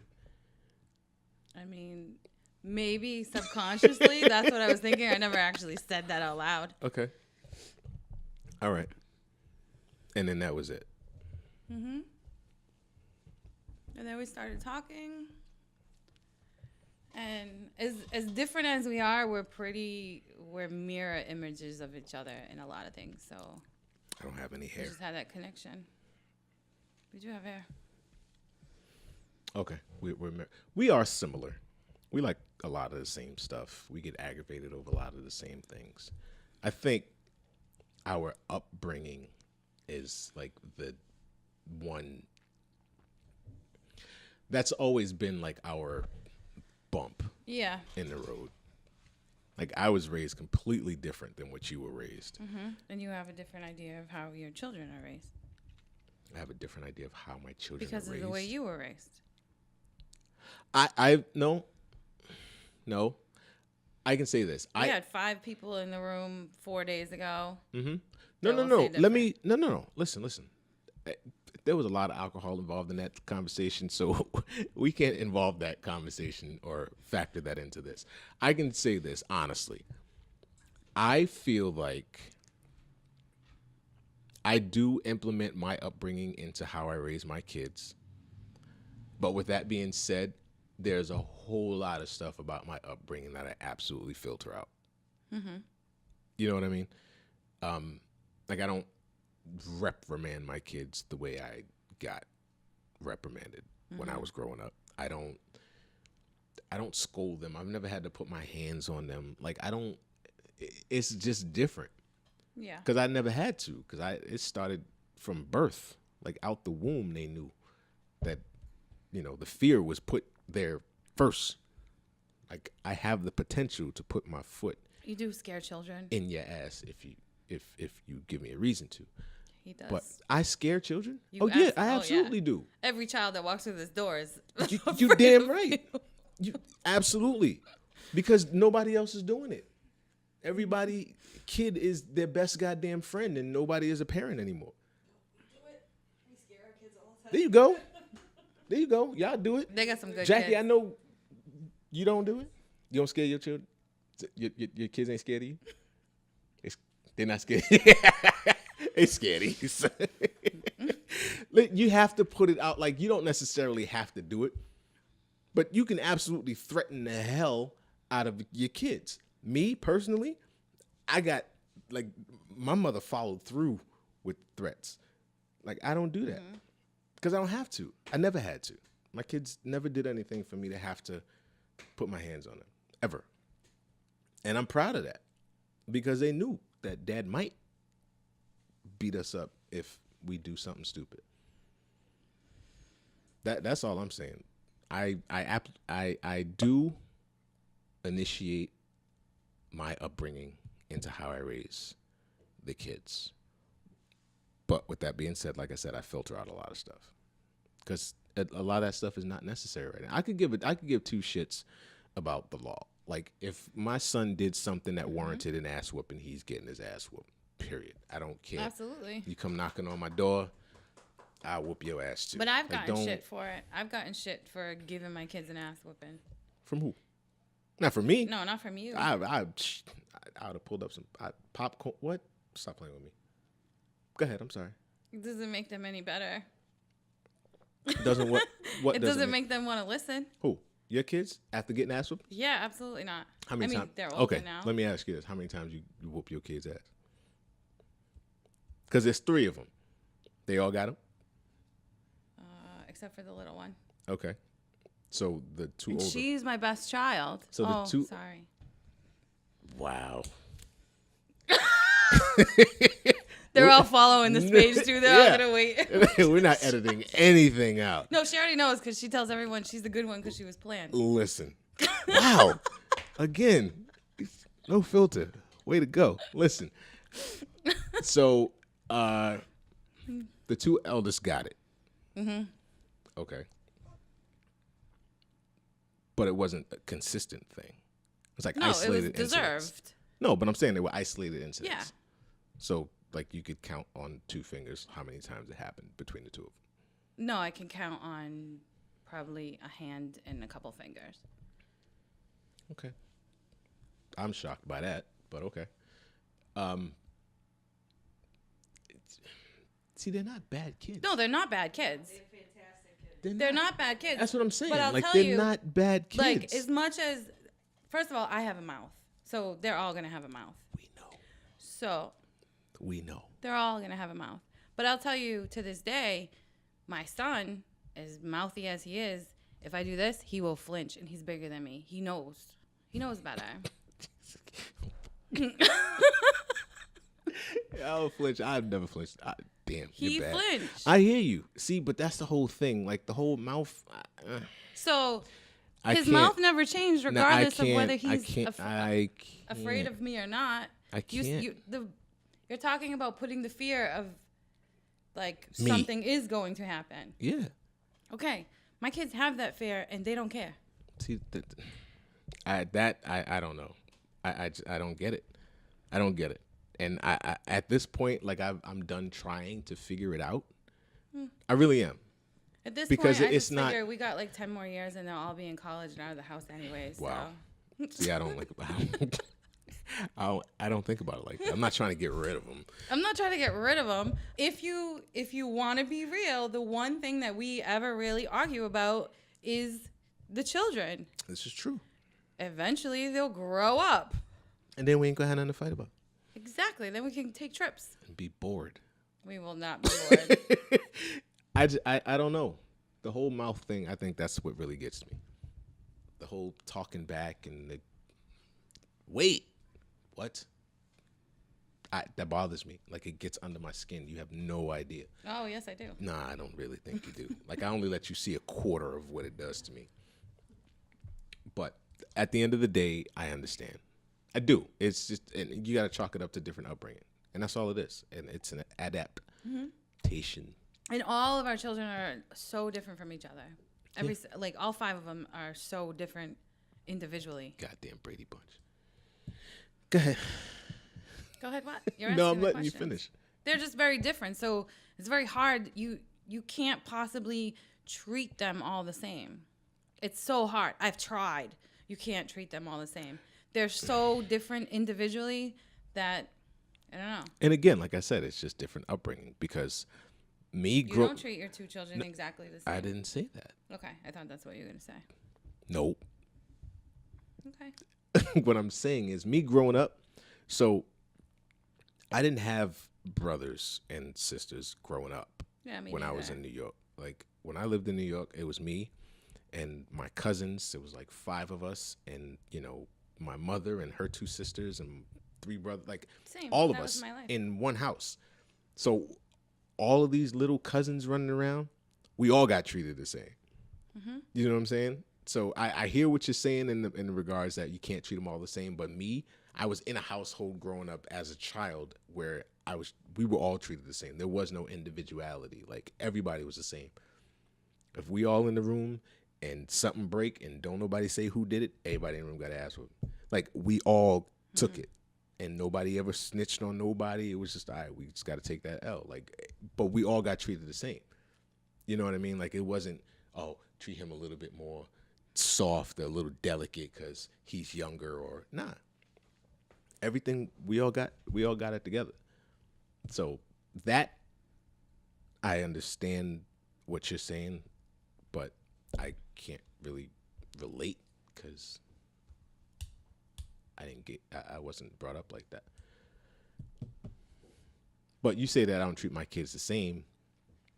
[SPEAKER 3] I mean, maybe subconsciously that's what I was thinking. I never actually said that out loud.
[SPEAKER 2] Okay. All right. And then that was it.
[SPEAKER 3] Mm-hmm. And then we started talking. And as different as we are, we're mirror images of each other in a lot of things. So
[SPEAKER 2] I don't have any
[SPEAKER 3] we
[SPEAKER 2] hair.
[SPEAKER 3] just had that connection. We do have hair.
[SPEAKER 2] Okay. We are similar. We like a lot of the same stuff. We get aggravated over a lot of the same things. I think our upbringing is like the one that's always been like our bump
[SPEAKER 3] Yeah.
[SPEAKER 2] in the road. Like I was raised completely different than what you were raised.
[SPEAKER 3] Mm-hmm. And you have a different idea of how your children are raised.
[SPEAKER 2] I have a different idea of how my children
[SPEAKER 3] Because
[SPEAKER 2] are
[SPEAKER 3] of
[SPEAKER 2] raised.
[SPEAKER 3] the way you were raised.
[SPEAKER 2] I no. I can say this.
[SPEAKER 3] We had 5 people in the room 4 days ago.
[SPEAKER 2] No.
[SPEAKER 3] That will say
[SPEAKER 2] Let me. No. Listen. There was a lot of alcohol involved in that conversation, so we can't involve that conversation or factor that into this. I can say this honestly. I feel like I do implement my upbringing into how I raise my kids. But with that being said, there's a whole lot of stuff about my upbringing that I absolutely filter out. Mm-hmm. You know what I mean? Like I don't reprimand my kids the way I got reprimanded when I was growing up. I don't scold them. I've never had to put my hands on them. Like it's just different.
[SPEAKER 3] Yeah.
[SPEAKER 2] Because I never had to. Because it started from birth. Like out the womb, they knew that, the fear was put there first. Like I have the potential to put my foot
[SPEAKER 3] You do scare children.
[SPEAKER 2] in your ass if you if you give me a reason to.
[SPEAKER 3] He does.
[SPEAKER 2] But I scare children.
[SPEAKER 3] You
[SPEAKER 2] Oh yeah,
[SPEAKER 3] abs-
[SPEAKER 2] I
[SPEAKER 3] oh, yeah.
[SPEAKER 2] absolutely do.
[SPEAKER 3] Every child that walks through this door is
[SPEAKER 2] You damn right. You absolutely, because nobody else is doing it. Everybody, kid is their best goddamn friend, and nobody is a parent anymore.
[SPEAKER 5] We scare our kids all the time.
[SPEAKER 2] There you go. There you go. Y'all do it.
[SPEAKER 3] They got some good
[SPEAKER 2] Jackie,
[SPEAKER 3] kids.
[SPEAKER 2] I know you don't do it. You don't scare your children. Your kids ain't scared of you. They're not scared. They scared of you. You have to put it out. Like, you don't necessarily have to do it, but you can absolutely threaten the hell out of your kids. Me personally, I got, like, my mother followed through with threats. Like, I don't do that because I don't have to. I never had to. My kids never did anything for me to have to put my hands on them, ever. And I'm proud of that because they knew that dad might beat us up if we do something stupid. That's all I'm saying. I do initiate my upbringing into how I raise the kids. But with that being said, like I said, I filter out a lot of stuff because a lot of that stuff is not necessary right now. I could give two shits about the law. Like, if my son did something that warranted an ass whooping, he's getting his ass whooped. Period. I don't care.
[SPEAKER 3] Absolutely.
[SPEAKER 2] You come knocking on my door, I'll whoop your ass too.
[SPEAKER 3] But I've
[SPEAKER 2] Like,
[SPEAKER 3] gotten shit for it. I've gotten shit for giving my kids an ass whooping.
[SPEAKER 2] From who? Not from me.
[SPEAKER 3] No, not from you.
[SPEAKER 2] I would have pulled up some popcorn. What? Stop playing with me. Go ahead. I'm sorry.
[SPEAKER 3] It doesn't make them any better.
[SPEAKER 2] Doesn't what? What
[SPEAKER 3] It doesn't make them want to listen.
[SPEAKER 2] Who? Your kids after getting ass whooped?
[SPEAKER 3] Yeah, absolutely not.
[SPEAKER 2] How many times?
[SPEAKER 3] They're older
[SPEAKER 2] Okay,
[SPEAKER 3] now.
[SPEAKER 2] let me ask you this: how many times you whoop your kids' ass? Because there's 3 of them. They all got them.
[SPEAKER 3] Except for the little one.
[SPEAKER 2] Okay, so the 2
[SPEAKER 3] And
[SPEAKER 2] older.
[SPEAKER 3] she's my best child.
[SPEAKER 2] So the two-
[SPEAKER 3] Sorry.
[SPEAKER 2] Wow.
[SPEAKER 3] They're all following this page too. They're all
[SPEAKER 2] Yeah.
[SPEAKER 3] gonna wait.
[SPEAKER 2] We're not editing anything out.
[SPEAKER 3] No, she already knows because she tells everyone she's the good one because she was planned.
[SPEAKER 2] Listen. Wow. Again, no filter. Way to go. Listen. So, the 2 eldest got it. Mm-hmm. Okay. But it wasn't a consistent thing. It was like
[SPEAKER 3] No, it was
[SPEAKER 2] isolated incidents.
[SPEAKER 3] deserved.
[SPEAKER 2] No, but I'm saying they were isolated incidents.
[SPEAKER 3] Yeah.
[SPEAKER 2] So, like, you could count on 2 fingers how many times it happened between the 2 of them.
[SPEAKER 3] No, I can count on probably a hand and a couple fingers.
[SPEAKER 2] Okay. I'm shocked by that, but okay. See, they're not bad kids.
[SPEAKER 3] No, they're not bad kids. They're not bad kids.
[SPEAKER 2] That's what I'm saying.
[SPEAKER 3] But I'll
[SPEAKER 2] like,
[SPEAKER 3] tell
[SPEAKER 2] they're
[SPEAKER 3] you,
[SPEAKER 2] not bad kids.
[SPEAKER 3] like, as much as, first of all, I have a mouth. So they're all going to have a mouth.
[SPEAKER 2] We know.
[SPEAKER 3] So
[SPEAKER 2] We know.
[SPEAKER 3] they're all going to have a mouth. But I'll tell you, to this day, my son, as mouthy as he is, if I do this, he will flinch, and he's bigger than me. He knows. He knows better.
[SPEAKER 2] I'll flinch. I've never flinched. Damn,
[SPEAKER 3] He
[SPEAKER 2] you're bad.
[SPEAKER 3] flinched.
[SPEAKER 2] I hear you. See, but that's the whole thing. Like, the whole mouth.
[SPEAKER 3] So
[SPEAKER 2] I
[SPEAKER 3] his
[SPEAKER 2] can't-
[SPEAKER 3] mouth never changed,
[SPEAKER 2] No,
[SPEAKER 3] regardless of
[SPEAKER 2] can't-
[SPEAKER 3] whether
[SPEAKER 2] I
[SPEAKER 3] he's
[SPEAKER 2] can't.
[SPEAKER 3] afraid of me or not.
[SPEAKER 2] I can't.
[SPEAKER 3] You're talking about putting the fear of, like,
[SPEAKER 2] Me.
[SPEAKER 3] something is going to happen.
[SPEAKER 2] Yeah.
[SPEAKER 3] Okay, my kids have that fear, and they don't care.
[SPEAKER 2] See, I don't know. I don't get it. I don't get it. And I at this point, like, I'm done trying to figure it out. I really am.
[SPEAKER 3] At this
[SPEAKER 2] Because
[SPEAKER 3] point, I
[SPEAKER 2] it's
[SPEAKER 3] just
[SPEAKER 2] not-
[SPEAKER 3] figure we got like 10 more years, and they'll all be in college and out of the house anyways.
[SPEAKER 2] Wow.
[SPEAKER 3] So
[SPEAKER 2] See, I don't like. I don't think about it like that. I'm not trying to get rid of them.
[SPEAKER 3] I'm not trying to get rid of them. If you want to be real, the one thing that we ever really argue about is the children.
[SPEAKER 2] This is true.
[SPEAKER 3] Eventually, they'll grow up.
[SPEAKER 2] And then we ain't gonna have nothing to fight about.
[SPEAKER 3] Exactly. Then we can take trips.
[SPEAKER 2] And be bored.
[SPEAKER 3] We will not be bored.
[SPEAKER 2] I don't know. The whole mouth thing, I think that's what really gets me. The whole talking back and the wait, what? That bothers me. Like, it gets under my skin. You have no idea.
[SPEAKER 3] Oh, yes, I do.
[SPEAKER 2] Nah, I don't really think you do. Like, I only let you see a quarter of what it does to me. But at the end of the day, I understand. I do. It's just, and you got to chalk it up to different upbringing. and that's all it is. And it's an adaptation.
[SPEAKER 3] And all of our children are so different from each other. Like all 5 of them are so different individually.
[SPEAKER 2] Goddamn Brady Bunch. Go ahead.
[SPEAKER 3] Go ahead. What? You're
[SPEAKER 2] No, I'm
[SPEAKER 3] asking the
[SPEAKER 2] letting you
[SPEAKER 3] questions.
[SPEAKER 2] finish.
[SPEAKER 3] They're just very different. So it's very hard. You can't possibly treat them all the same. It's so hard. I've tried. You can't treat them all the same. They're so different individually that I don't know.
[SPEAKER 2] And again, like I said, it's just different upbringing because me
[SPEAKER 3] You don't treat your 2 children exactly the same.
[SPEAKER 2] I didn't say that.
[SPEAKER 3] Okay, I thought that's what you were gonna say.
[SPEAKER 2] Nope.
[SPEAKER 3] Okay.
[SPEAKER 2] What I'm saying is me growing up, so I didn't have brothers and sisters growing up
[SPEAKER 3] Yeah, me
[SPEAKER 2] when I was
[SPEAKER 3] neither.
[SPEAKER 2] in New York. Like when I lived in New York, it was me and my cousins. It was like 5 of us, and my mother and her 2 sisters and 3 brothers, like
[SPEAKER 3] Same.
[SPEAKER 2] all of
[SPEAKER 3] That was
[SPEAKER 2] us
[SPEAKER 3] my life.
[SPEAKER 2] in one house. So all of these little cousins running around, we all got treated the same.
[SPEAKER 3] Mm-hmm.
[SPEAKER 2] You know what I'm saying? So I hear what you're saying in the regards that you can't treat them all the same. But me, I was in a household growing up as a child where we were all treated the same. There was no individuality. Like everybody was the same. If we all in the room and something break and don't nobody say who did it, everybody in the room got ass with. Like we all took it, and nobody ever snitched on nobody. It was just all right. We just got to take that L. Like, but we all got treated the same. You know what I mean? Like it wasn't treat him a little bit more soft, a little delicate because he's younger, or nah. Everything we all got it together. So that I understand what you're saying, but I can't really relate because I wasn't brought up like that. But you say that I don't treat my kids the same.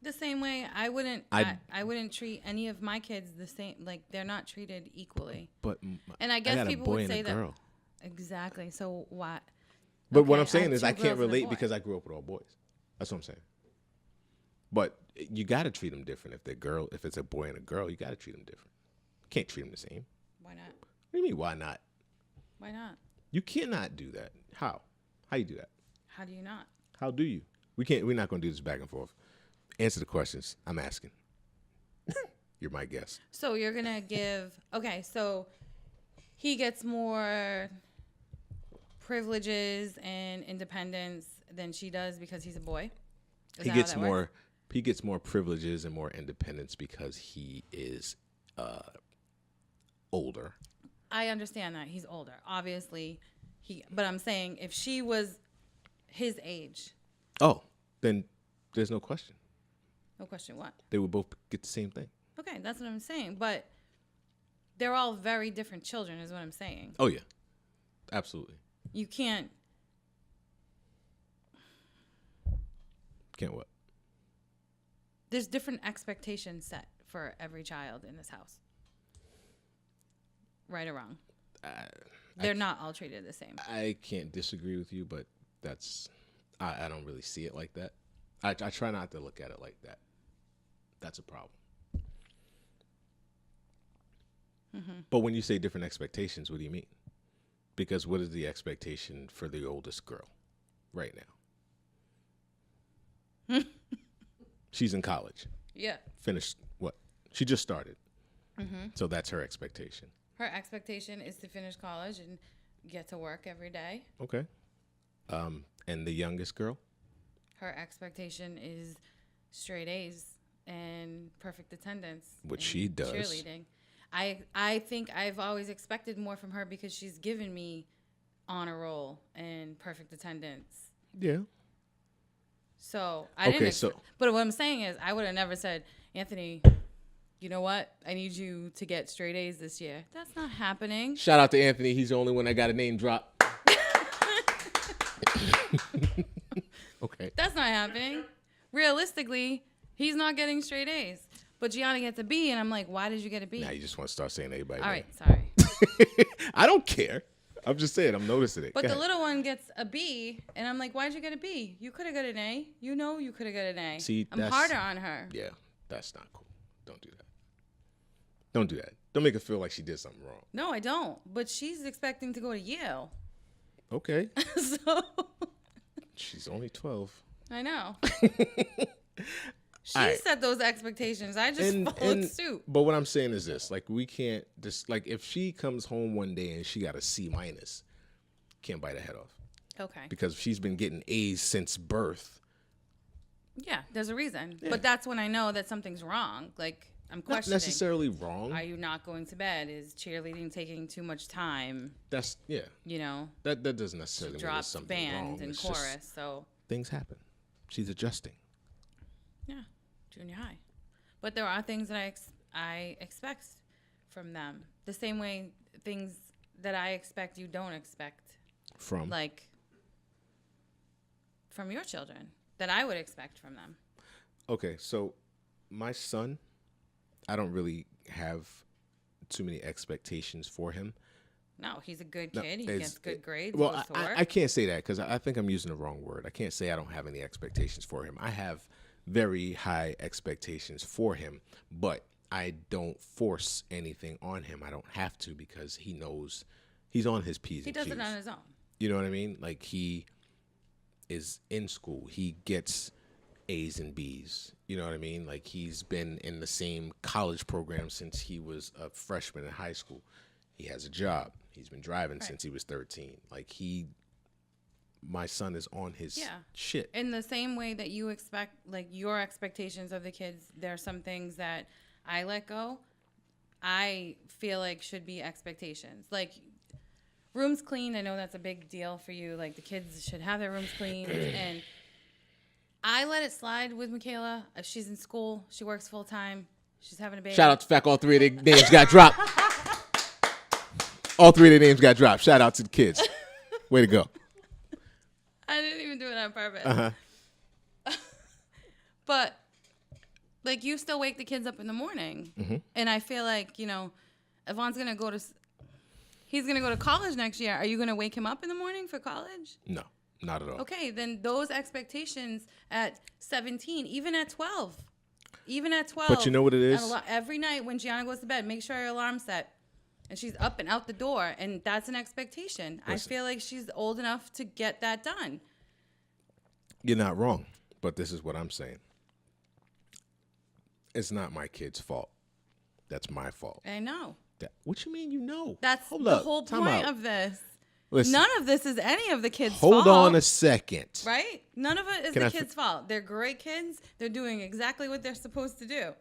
[SPEAKER 3] The same way I wouldn't treat any of my kids the same. Like they're not treated equally.
[SPEAKER 2] But
[SPEAKER 3] And I guess
[SPEAKER 2] got
[SPEAKER 3] people
[SPEAKER 2] a boy
[SPEAKER 3] would
[SPEAKER 2] and
[SPEAKER 3] say
[SPEAKER 2] a
[SPEAKER 3] that.
[SPEAKER 2] girl.
[SPEAKER 3] Exactly. So what?
[SPEAKER 2] But what
[SPEAKER 3] Okay,
[SPEAKER 2] I'm saying
[SPEAKER 3] have
[SPEAKER 2] is
[SPEAKER 3] 2
[SPEAKER 2] I
[SPEAKER 3] girls
[SPEAKER 2] can't
[SPEAKER 3] and a
[SPEAKER 2] relate
[SPEAKER 3] boy.
[SPEAKER 2] because I grew up with all boys. That's what I'm saying. But you got to treat them different. If it's a boy and a girl, you got to treat them different. You can't treat them the same.
[SPEAKER 3] Why not?
[SPEAKER 2] What do you mean, why not?
[SPEAKER 3] Why not?
[SPEAKER 2] You cannot do that. How? How you do that?
[SPEAKER 3] How do you not?
[SPEAKER 2] How do you? We're not going to do this back and forth. Answer the questions I'm asking. You're my guest.
[SPEAKER 3] So you're gonna give. Okay, so he gets more privileges and independence than she does because he's a boy. Is
[SPEAKER 2] He
[SPEAKER 3] that how
[SPEAKER 2] gets
[SPEAKER 3] that
[SPEAKER 2] more.
[SPEAKER 3] works?
[SPEAKER 2] He gets more privileges and more independence because he is older.
[SPEAKER 3] I understand that he's older. Obviously, But I'm saying if she was his age,
[SPEAKER 2] Oh, then there's no question.
[SPEAKER 3] no question what.
[SPEAKER 2] They would both get the same thing.
[SPEAKER 3] Okay, that's what I'm saying. But they're all very different children, is what I'm saying.
[SPEAKER 2] Oh yeah, absolutely.
[SPEAKER 3] You can't.
[SPEAKER 2] Can't what?
[SPEAKER 3] There's different expectations set for every child in this house. Right or wrong. They're not all treated the same.
[SPEAKER 2] I can't disagree with you, but I don't really see it like that. I try not to look at it like that. That's a problem.
[SPEAKER 3] Mm-hmm.
[SPEAKER 2] But when you say different expectations, what do you mean? Because what is the expectation for the oldest girl right now? She's in college.
[SPEAKER 3] Yeah.
[SPEAKER 2] Finished what? She just started.
[SPEAKER 3] Mm-hmm.
[SPEAKER 2] So that's her expectation.
[SPEAKER 3] Her expectation is to finish college and get to work every day.
[SPEAKER 2] Okay. And the youngest girl?
[SPEAKER 3] Her expectation is straight A's and perfect attendance.
[SPEAKER 2] Which
[SPEAKER 3] and
[SPEAKER 2] she does.
[SPEAKER 3] Cheerleading. I think I've always expected more from her because she's given me honor roll and perfect attendance.
[SPEAKER 2] Yeah.
[SPEAKER 3] So I
[SPEAKER 2] Okay,
[SPEAKER 3] didn't.
[SPEAKER 2] so-
[SPEAKER 3] But what I'm saying is, I would have never said, Anthony, you know what? I need you to get straight A's this year. That's not happening.
[SPEAKER 2] Shout out to Anthony. He's the only one that got a name drop. Okay.
[SPEAKER 3] That's not happening. Realistically, he's not getting straight A's. But Gianna gets a B, and I'm like, why did you get a B?
[SPEAKER 2] Now you just want to start saying everybody.
[SPEAKER 3] All right, sorry.
[SPEAKER 2] I don't care. I'm just saying. I'm noticing it.
[SPEAKER 3] But
[SPEAKER 2] Go
[SPEAKER 3] the
[SPEAKER 2] ahead.
[SPEAKER 3] little one gets a B, and I'm like, why'd you get a B? You could have got an A. You know you could have got an A.
[SPEAKER 2] See,
[SPEAKER 3] I'm
[SPEAKER 2] that's-
[SPEAKER 3] harder on her.
[SPEAKER 2] Yeah, that's not cool. Don't do that. Don't do that. Don't make her feel like she did something wrong.
[SPEAKER 3] No, I don't. But she's expecting to go to Yale.
[SPEAKER 2] Okay.
[SPEAKER 3] So
[SPEAKER 2] She's only 12.
[SPEAKER 3] I know. She
[SPEAKER 2] All right.
[SPEAKER 3] set those expectations. I just followed suit.
[SPEAKER 2] But what I'm saying is this: like, we can't just like if she comes home one day and she got a C minus, can't bite her head off
[SPEAKER 3] Okay.
[SPEAKER 2] because she's been getting A's since birth.
[SPEAKER 3] Yeah, there's a reason.
[SPEAKER 2] Yeah.
[SPEAKER 3] But that's when I know that something's wrong. Like, I'm
[SPEAKER 2] Not
[SPEAKER 3] questioning.
[SPEAKER 2] necessarily wrong.
[SPEAKER 3] Are you not going to bed? Is cheerleading taking too much time?
[SPEAKER 2] That's yeah.
[SPEAKER 3] You know,
[SPEAKER 2] That doesn't necessarily mean there's
[SPEAKER 3] dropped
[SPEAKER 2] something
[SPEAKER 3] band
[SPEAKER 2] wrong.
[SPEAKER 3] and
[SPEAKER 2] It's
[SPEAKER 3] chorus.
[SPEAKER 2] just
[SPEAKER 3] So
[SPEAKER 2] things happen. She's adjusting.
[SPEAKER 3] yeah, junior high. But there are things that I expect from them. The same way things that I expect you don't expect.
[SPEAKER 2] From
[SPEAKER 3] Like from your children that I would expect from them.
[SPEAKER 2] okay, so my son, I don't really have too many expectations for him.
[SPEAKER 3] No, he's a good
[SPEAKER 2] No,
[SPEAKER 3] kid. He
[SPEAKER 2] it's-
[SPEAKER 3] gets good grades.
[SPEAKER 2] Well,
[SPEAKER 3] goes to work.
[SPEAKER 2] I can't say that because I think I'm using the wrong word. I can't say I don't have any expectations for him. I have very high expectations for him, but I don't force anything on him. I don't have to because he knows he's on his P's
[SPEAKER 3] He
[SPEAKER 2] and
[SPEAKER 3] does
[SPEAKER 2] Q's.
[SPEAKER 3] it on his own.
[SPEAKER 2] You know what I mean? Like, he is in school. He gets A's and B's. You know what I mean? Like, he's been in the same college program since he was a freshman in high school. He has a job. He's been driving since he was 13. Like, my son is on his shit.
[SPEAKER 3] In the same way that you expect, like, your expectations of the kids, there are some things that I let go, I feel like should be expectations. Like, rooms clean, I know that's a big deal for you. Like, the kids should have their rooms clean. And I let it slide with Michaela. If she's in school, she works full time, she's having a baby.
[SPEAKER 2] Shout out to the fact all three of their names got dropped. All three of their names got dropped. Shout out to the kids. Way to go.
[SPEAKER 3] I didn't even do it on purpose.
[SPEAKER 2] Uh-huh.
[SPEAKER 3] But, like, you still wake the kids up in the morning.
[SPEAKER 2] Mm-hmm.
[SPEAKER 3] And I feel like, you know, Yvonne's going to go to, he's going to go to college next year. Are you going to wake him up in the morning for college?
[SPEAKER 2] No, not at all.
[SPEAKER 3] Okay, then those expectations at 17, even at 12.
[SPEAKER 2] But you know what it is?
[SPEAKER 3] Every night when Gianna goes to bed, make sure your alarm's set. And she's up and out the door, and that's an expectation.
[SPEAKER 2] Listen.
[SPEAKER 3] I feel like she's old enough to get that done.
[SPEAKER 2] You're not wrong, but this is what I'm saying. It's not my kid's fault. That's my fault.
[SPEAKER 3] I know.
[SPEAKER 2] What you mean you know?
[SPEAKER 3] That's
[SPEAKER 2] Hold
[SPEAKER 3] the
[SPEAKER 2] up.
[SPEAKER 3] whole
[SPEAKER 2] Time
[SPEAKER 3] point
[SPEAKER 2] out.
[SPEAKER 3] of this.
[SPEAKER 2] Listen,
[SPEAKER 3] None of this is any of the kids' fault.
[SPEAKER 2] hold on a second.
[SPEAKER 3] Right? None of it is
[SPEAKER 2] Can
[SPEAKER 3] the
[SPEAKER 2] I
[SPEAKER 3] kids' fault. They're great kids. They're doing exactly what they're supposed to do.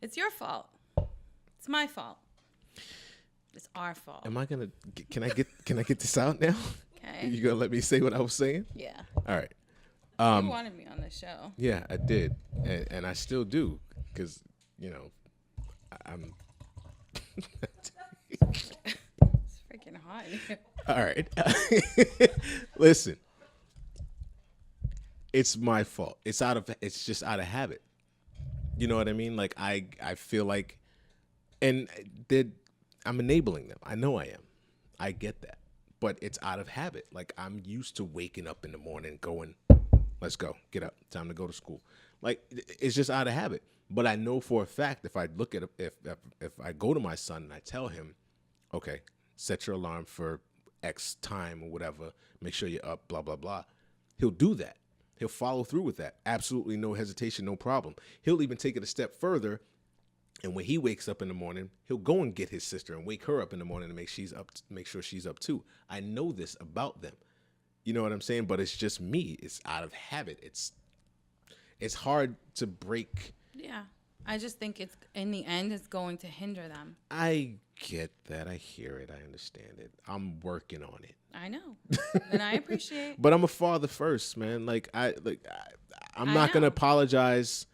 [SPEAKER 3] It's your fault. It's my fault. It's our fault.
[SPEAKER 2] Am I gonna? Can I get this out now?
[SPEAKER 3] Okay.
[SPEAKER 2] You gonna let me say what I was saying?
[SPEAKER 3] Yeah.
[SPEAKER 2] All right.
[SPEAKER 3] You wanted me on this show.
[SPEAKER 2] Yeah, I did, and I still do, because you know, I'm.
[SPEAKER 3] It's freaking hot in here.
[SPEAKER 2] All right. Listen. It's my fault. It's just out of habit. You know what I mean? Like, I feel like, and I'm enabling them. I know I am. I get that. But it's out of habit. Like, I'm used to waking up in the morning going, let's go, get up, time to go to school. Like, it's just out of habit. But I know for a fact, if I look at if I go to my son and I tell him, okay, set your alarm for X time or whatever, make sure you're up, blah, blah, blah, he'll do that. He'll follow through with that. Absolutely no hesitation, no problem. He'll even take it a step further. And when he wakes up in the morning, he'll go and get his sister and wake her up in the morning to make sure she's up too. I know this about them. You know what I'm saying? But it's just me. It's out of habit. It's hard to break.
[SPEAKER 3] Yeah. I just think it's, in the end, it's going to hinder them.
[SPEAKER 2] I get that. I hear it. I understand it. I'm working on it.
[SPEAKER 3] I know. And I appreciate.
[SPEAKER 2] But I'm a father first, man. I'm not going to apologize.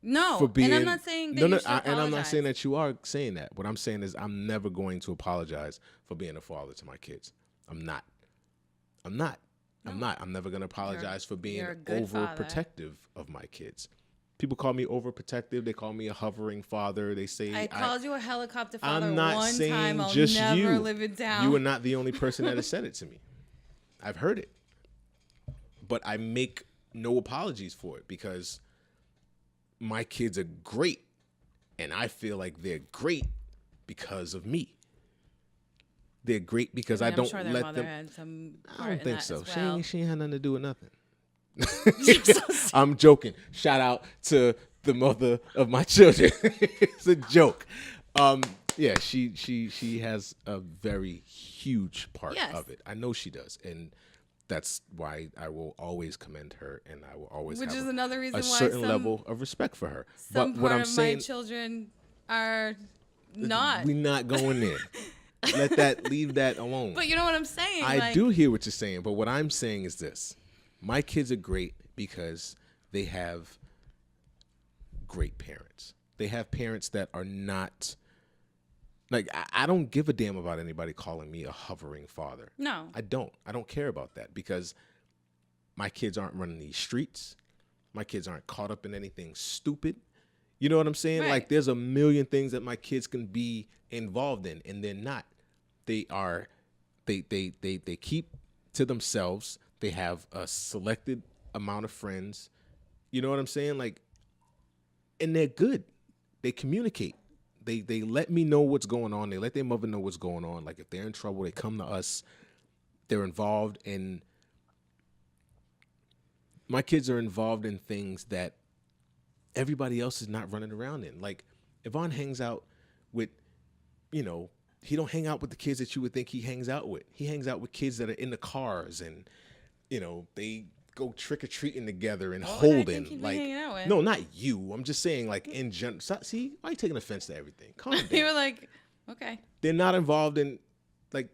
[SPEAKER 3] No,
[SPEAKER 2] for being,
[SPEAKER 3] and I'm not saying that you should apologize.
[SPEAKER 2] And I'm not saying that you are saying that. What I'm saying is I'm never going to apologize for being a father to my kids. I'm not. I'm never going to apologize for being overprotective of my kids. People call me overprotective. They call me a hovering father. They say
[SPEAKER 3] I called you a helicopter father
[SPEAKER 2] I'm not
[SPEAKER 3] one
[SPEAKER 2] saying
[SPEAKER 3] time. I'll
[SPEAKER 2] just
[SPEAKER 3] never
[SPEAKER 2] you.
[SPEAKER 3] live it down.
[SPEAKER 2] You are not the only person that has said it to me. I've heard it. But I make no apologies for it because my kids are great, and I feel like they're great because of me. they're great because I
[SPEAKER 3] I'm
[SPEAKER 2] don't
[SPEAKER 3] sure their
[SPEAKER 2] let
[SPEAKER 3] mother
[SPEAKER 2] them.
[SPEAKER 3] had some
[SPEAKER 2] I
[SPEAKER 3] part
[SPEAKER 2] don't
[SPEAKER 3] in
[SPEAKER 2] think
[SPEAKER 3] that
[SPEAKER 2] so.
[SPEAKER 3] as well.
[SPEAKER 2] She ain't had nothing to do with nothing. I'm joking. Shout out to the mother of my children. It's a joke. Yeah, she has a very huge part
[SPEAKER 3] Yes.
[SPEAKER 2] of it. I know she does, and that's why I will always commend her, and I will always
[SPEAKER 3] Which
[SPEAKER 2] have
[SPEAKER 3] is another reason
[SPEAKER 2] a
[SPEAKER 3] why
[SPEAKER 2] certain
[SPEAKER 3] some-
[SPEAKER 2] level of respect for her.
[SPEAKER 3] Some
[SPEAKER 2] But what
[SPEAKER 3] part
[SPEAKER 2] I'm
[SPEAKER 3] of
[SPEAKER 2] saying,
[SPEAKER 3] my children are not.
[SPEAKER 2] we're not going there. Leave that alone.
[SPEAKER 3] But you know what I'm saying?
[SPEAKER 2] I
[SPEAKER 3] like,
[SPEAKER 2] do hear what you're saying, but what I'm saying is this. My kids are great because they have great parents. They have parents that are not, like, I don't give a damn about anybody calling me a hovering father.
[SPEAKER 3] No.
[SPEAKER 2] I don't care about that because my kids aren't running these streets. My kids aren't caught up in anything stupid. You know what I'm saying?
[SPEAKER 3] Right.
[SPEAKER 2] Like, there's a million things that my kids can be involved in, and they're not. They keep to themselves. They have a selected amount of friends. You know what I'm saying? Like, and they're good. They communicate. They let me know what's going on. They let their mother know what's going on. Like, if they're in trouble, they come to us. They're involved in. My kids are involved in things that everybody else is not running around in. Like, Yvonne hangs out with, he don't hang out with the kids that you would think he hangs out with. He hangs out with kids that are in the cars and, they go trick-or-treating together and
[SPEAKER 3] What would I
[SPEAKER 2] holding.
[SPEAKER 3] think he'd be
[SPEAKER 2] Like,
[SPEAKER 3] hanging out with?
[SPEAKER 2] no, not you. I'm just saying, like, in general. See, why are you taking offense to everything? Calm down.
[SPEAKER 3] You were like, okay.
[SPEAKER 2] They're not involved in, like,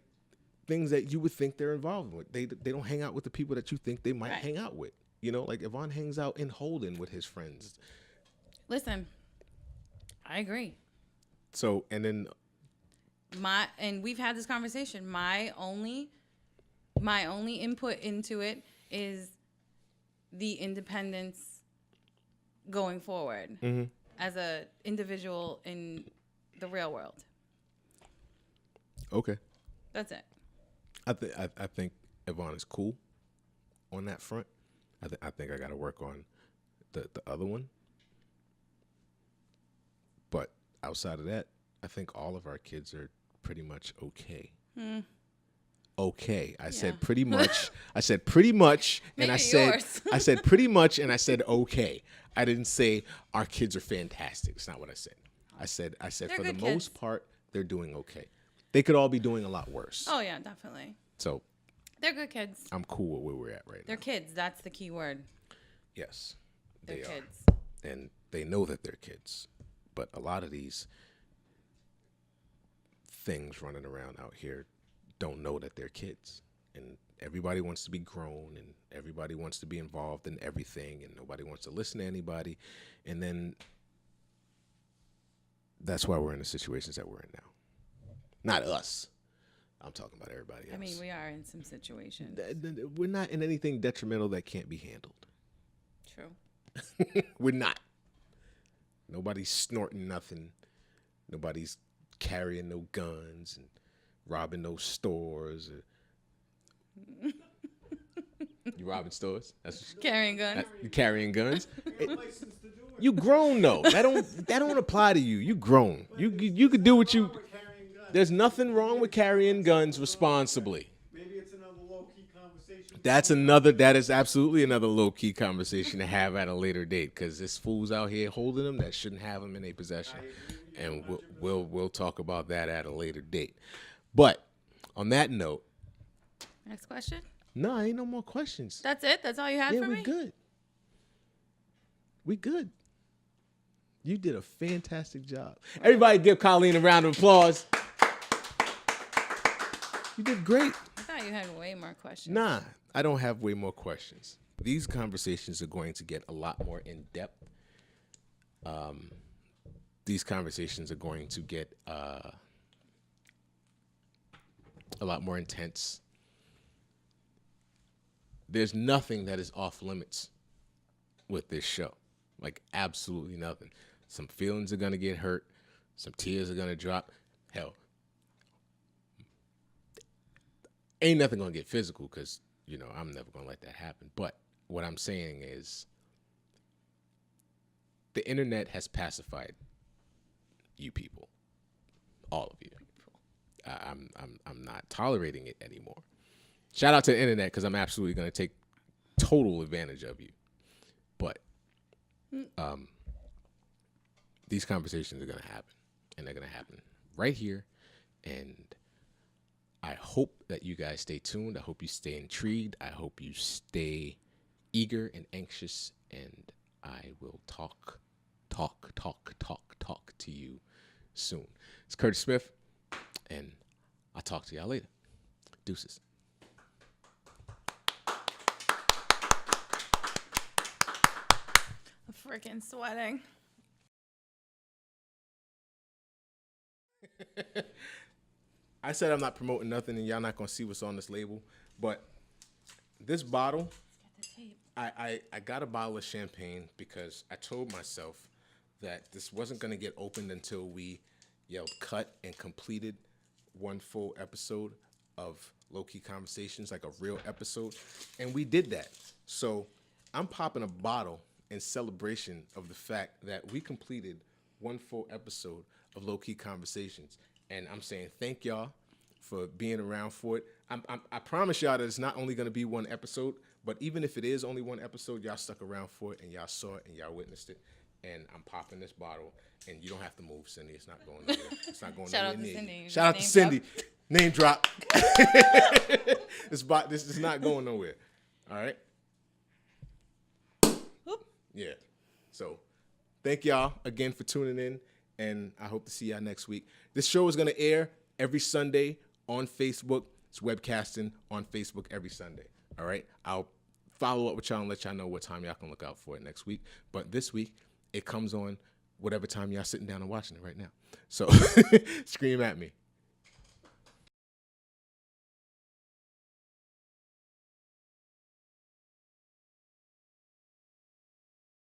[SPEAKER 2] things that you would think they're involved with. They don't hang out with the people that you think they might
[SPEAKER 3] Right.
[SPEAKER 2] hang out with. Like, Yvonne hangs out in Holden with his friends.
[SPEAKER 3] Listen, I agree.
[SPEAKER 2] So, and then
[SPEAKER 3] And we've had this conversation. My only input into it is the independence going forward as a individual in the real world.
[SPEAKER 2] okay.
[SPEAKER 3] That's it.
[SPEAKER 2] I think Yvonne is cool on that front. I think I got to work on the other one. But outside of that, I think all of our kids are pretty much okay. Okay. I said pretty much. I said pretty much, and I
[SPEAKER 3] Maybe
[SPEAKER 2] said
[SPEAKER 3] yours.
[SPEAKER 2] I said pretty much, and I said okay. I didn't say our kids are fantastic. It's not what I said. I said
[SPEAKER 3] They're
[SPEAKER 2] for the
[SPEAKER 3] good
[SPEAKER 2] most
[SPEAKER 3] kids.
[SPEAKER 2] part, they're doing okay. They could all be doing a lot worse.
[SPEAKER 3] Oh yeah, definitely.
[SPEAKER 2] So
[SPEAKER 3] They're good kids.
[SPEAKER 2] I'm cool with where we're at right
[SPEAKER 3] They're
[SPEAKER 2] now.
[SPEAKER 3] kids. That's the key word.
[SPEAKER 2] Yes,
[SPEAKER 3] They're
[SPEAKER 2] they are.
[SPEAKER 3] kids.
[SPEAKER 2] And they know that they're kids. But a lot of these things running around out here don't know that they're kids. And everybody wants to be grown, and everybody wants to be involved in everything, and nobody wants to listen to anybody. And then that's why we're in the situations that we're in now. Not us. I'm talking about everybody else.
[SPEAKER 3] I mean, we are in some situations.
[SPEAKER 2] We're not in anything detrimental that can't be handled.
[SPEAKER 3] True.
[SPEAKER 2] We're not. Nobody's snorting nothing. Nobody's carrying no guns and robbing no stores. You robbing stores? That's
[SPEAKER 3] Carrying guns.
[SPEAKER 2] you carrying guns.
[SPEAKER 4] License to do it.
[SPEAKER 2] You grown though. That don't apply to you. You grown. You could do what you.
[SPEAKER 4] Carrying guns.
[SPEAKER 2] There's nothing wrong with carrying guns responsibly.
[SPEAKER 4] Maybe it's another low-key conversation.
[SPEAKER 2] That is absolutely another low-key conversation to have at a later date, because this fool's out here holding them that shouldn't have them in their possession, and we'll talk about that at a later date. But on that note,
[SPEAKER 3] Next question.
[SPEAKER 2] no, ain't no more questions.
[SPEAKER 3] That's it. That's all you had
[SPEAKER 2] Yeah,
[SPEAKER 3] for
[SPEAKER 2] we
[SPEAKER 3] me.
[SPEAKER 2] good. We good. You did a fantastic job. Everybody give Colleen a round of applause. You did great.
[SPEAKER 3] I thought you had way more questions.
[SPEAKER 2] Nah, I don't have way more questions. These conversations are going to get a lot more in depth. These conversations are going to get a lot more intense. There's nothing that is off limits with this show. Like, absolutely nothing. Some feelings are going to get hurt. Some tears are going to drop. Hell, ain't nothing going to get physical because, I'm never going to let that happen. But what I'm saying is the internet has pacified you people, all of you. I'm not tolerating it anymore. Shout out to the internet, because I'm absolutely going to take total advantage of you. But these conversations are going to happen, and they're going to happen right here. And I hope that you guys stay tuned. I hope you stay intrigued. I hope you stay eager and anxious. And I will talk to you soon. It's Curtis Smith, and I'll talk to y'all later. Deuces.
[SPEAKER 3] I'm freaking sweating.
[SPEAKER 2] I said I'm not promoting nothing, and y'all not gonna see what's on this label. But this bottle, I got a bottle of champagne because I told myself that this wasn't gonna get opened until we cut and completed one full episode of Low Key Conversations, like a real episode, and we did that. So I'm popping a bottle in celebration of the fact that we completed one full episode of Low Key Conversations. And I'm saying thank y'all for being around for it. I promise y'all that it's not only going to be one episode, but even if it is only one episode, y'all stuck around for it, and y'all saw it, and y'all witnessed it. And I'm popping this bottle, and you don't have to move, Cindy. It's not going nowhere. It's not going
[SPEAKER 3] Shout
[SPEAKER 2] nowhere
[SPEAKER 3] out to
[SPEAKER 2] near you.
[SPEAKER 3] Cindy.
[SPEAKER 2] Shout out to
[SPEAKER 3] Name
[SPEAKER 2] Cindy.
[SPEAKER 3] drop.
[SPEAKER 2] Name drop. This is not going nowhere. All right?
[SPEAKER 3] Whoop.
[SPEAKER 2] Yeah. So thank y'all again for tuning in, and I hope to see y'all next week. This show is going to air every Sunday on Facebook. It's webcasting on Facebook every Sunday. All right? I'll follow up with y'all and let y'all know what time y'all can look out for it next week. But this week, it comes on whatever time y'all sitting down and watching it right now. So scream at me.